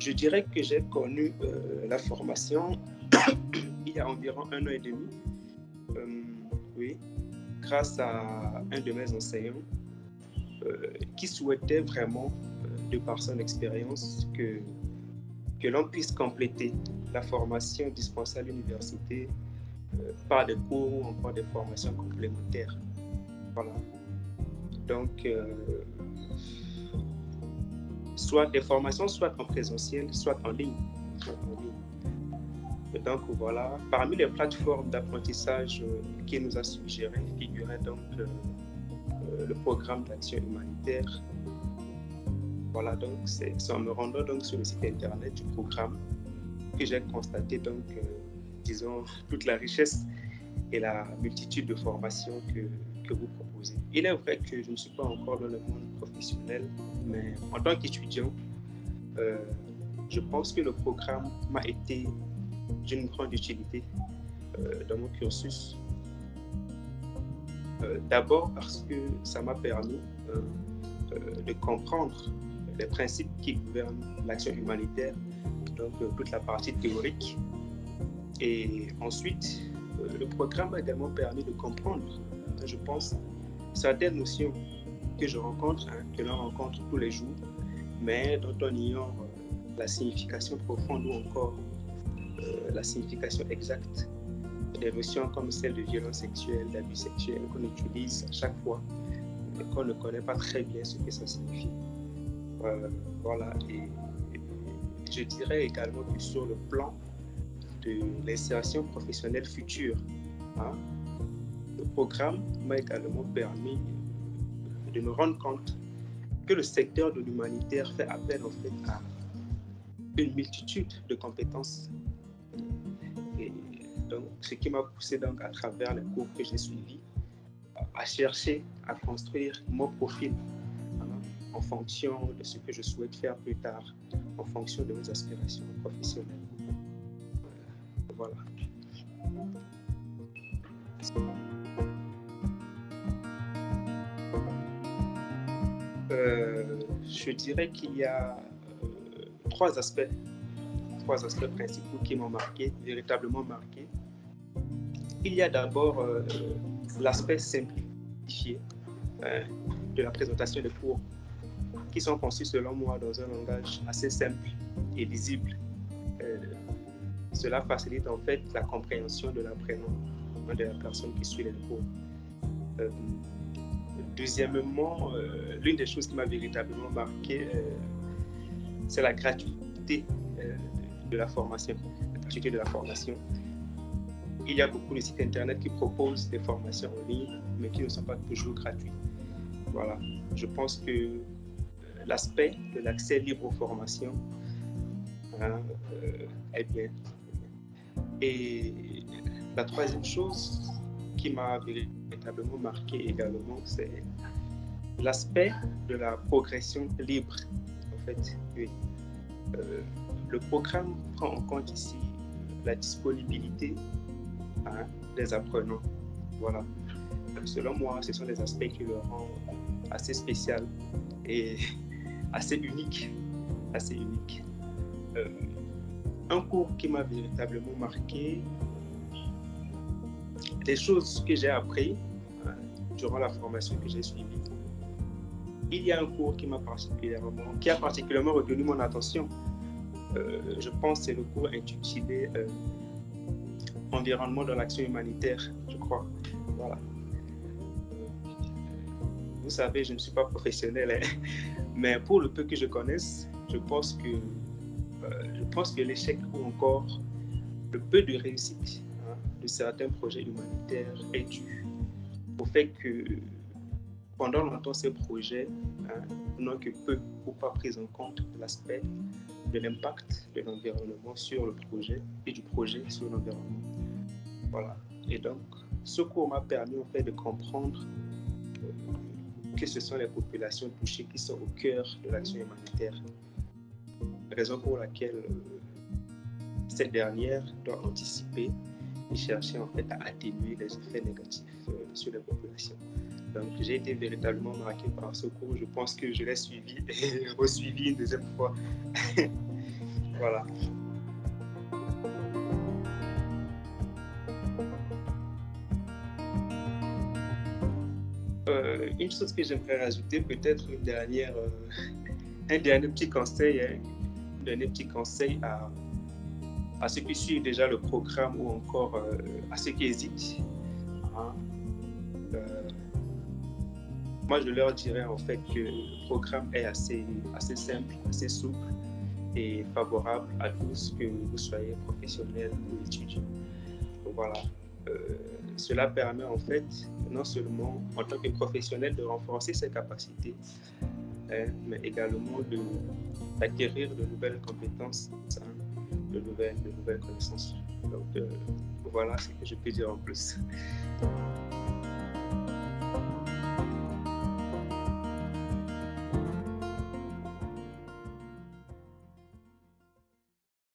Je dirais que j'ai connu la formation il y a environ 1 an et demi. Oui, grâce à un de mes enseignants qui souhaitait vraiment, de par son expérience, que l'on puisse compléter la formation dispensée à l'université par des cours ou encore des formations complémentaires. Voilà. Donc, soit des formations, soit en présentiel, soit en ligne. Et donc, voilà. Parmi les plateformes d'apprentissage qu'il nous a suggéré figurait donc le programme d'action humanitaire. Voilà, donc c'est en me rendant donc sur le site internet du programme que j'ai constaté donc, disons, toute la richesse et la multitude de formations que vous proposez. Il est vrai que je ne suis pas encore dans le monde professionnel, mais en tant qu'étudiant, je pense que le programme m'a été d'une grande utilité dans mon cursus. D'abord parce que ça m'a permis de comprendre les principes qui gouvernent l'action humanitaire, donc toute la partie théorique. Et ensuite, le programme m'a également permis de comprendre, je pense, certaines notions que je rencontre, que l'on rencontre tous les jours, mais dont on ignore la signification profonde ou encore la signification exacte. Des notions comme celle de violence sexuelle, d'abus sexuels qu'on utilise à chaque fois, mais qu'on ne connaît pas très bien ce que ça signifie. Voilà, et je dirais également que sur le plan de l'insertion professionnelle future, le programme m'a également permis de me rendre compte que le secteur de l'humanitaire fait appel en fait à une multitude de compétences. Et donc, ce qui m'a poussé donc à travers les cours que j'ai suivis à chercher à construire mon profil en fonction de ce que je souhaite faire plus tard, en fonction de mes aspirations professionnelles. Voilà. Je dirais qu'il y a trois aspects principaux qui m'ont marqué, véritablement marqué. Il y a d'abord l'aspect simplifié de la présentation des cours, qui sont conçus selon moi dans un langage assez simple et lisible. Cela facilite en fait la compréhension de l'apprenant, de la personne qui suit les cours. Deuxièmement, l'une des choses qui m'a véritablement marqué, c'est la gratuité de la formation. La gratuité de la formation. Il y a beaucoup de sites internet qui proposent des formations en ligne, mais qui ne sont pas toujours gratuits. Voilà. Je pense que l'aspect de l'accès libre aux formations est bien. Et la troisième chose qui m'a véritablement marqué également, c'est l'aspect de la progression libre. En fait, oui. Le programme prend en compte ici la disponibilité des apprenants. Voilà. Selon moi, ce sont des aspects qui le rendent assez spécial et assez unique. Un cours qui m'a véritablement marqué, des choses que j'ai appris durant la formation que j'ai suivie. Il y a un cours qui a particulièrement retenu mon attention. Je pense que c'est le cours intitulé Environnement dans l'action humanitaire, je crois. Voilà. Vous savez, je ne suis pas professionnel, mais pour le peu que je connaisse, je pense que l'échec ou encore le peu de réussite de certains projets humanitaires est dû au fait que pendant longtemps, ces projets n'ont que peu ou pas pris en compte l'aspect de l'impact de l'environnement sur le projet et du projet sur l'environnement. Voilà. Et donc, ce cours m'a permis en fait de comprendre que ce sont les populations touchées qui sont au cœur de l'action humanitaire. Raison pour laquelle cette dernière doit anticiper et chercher en fait à atténuer les effets négatifs sur les populations. Donc j'ai été véritablement marqué par ce cours. Je pense que je l'ai suivi et resuivi une deuxième fois. Voilà. Une chose que j'aimerais rajouter, peut-être un dernier petit conseil, hein, un dernier petit conseil à ceux qui suivent déjà le programme ou encore à ceux qui hésitent. Hein. Moi, je leur dirais en fait que le programme est assez simple, assez souple et favorable à tous, que vous soyez professionnel ou étudiant. Donc voilà. Cela permet en fait non seulement en tant que professionnel de renforcer ses capacités, hein, mais également d'acquérir de nouvelles compétences, hein, de nouvelles connaissances. Donc voilà ce que je peux dire en plus.